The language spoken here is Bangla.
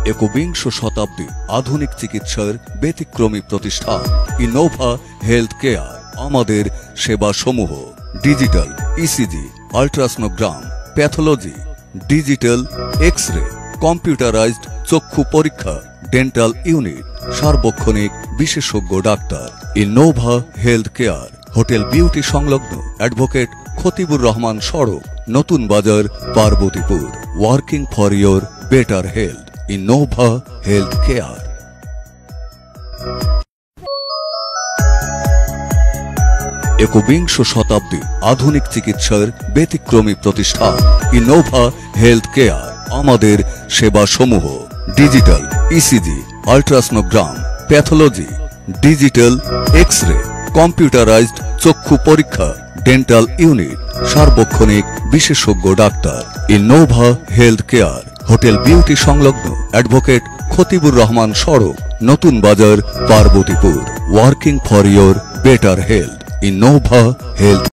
একবিংশ শতাব্দী আধুনিক চিকিৎসার ব্যতিক্রমী প্রতিষ্ঠান ইনোভা হেলথ কেয়ার। আমাদের সেবা সমূহ digital ECG, ultrasonogram, pathology, digital x-ray, computerised চক্ষু পরীক্ষা, ডেন্টাল ইউনিট, সার্বক্ষণিক বিশেষজ্ঞ ডাক্তার। Innova health care, hotel Beauty সংলগ্ন, অ্যাডভোকেট খতিবুর রহমান সড়ক, নতুন বাজার, Parbatipur. Working for your better health. Innova health care. একবিংশ শতাব্দী আধুনিক চিকিৎসার ব্যতিক্রমী প্রতিষ্ঠান ইনোভা হেলথ কেয়ার। আমাদের সেবা সমূহ digital ECG, ultrasonogram, pathology, digital x-ray, computerised চক্ষু পরীক্ষা, ডেন্টাল ইউনিট, সার্বক্ষণিক বিশেষজ্ঞ ডাক্তার। Innova health care, hotel Beauty সংলগ্ন, অ্যাডভোকেট খতিবুর রহমান সড়ক, নতুন বাজার, Parbatipur. Working for your better health. Innova health.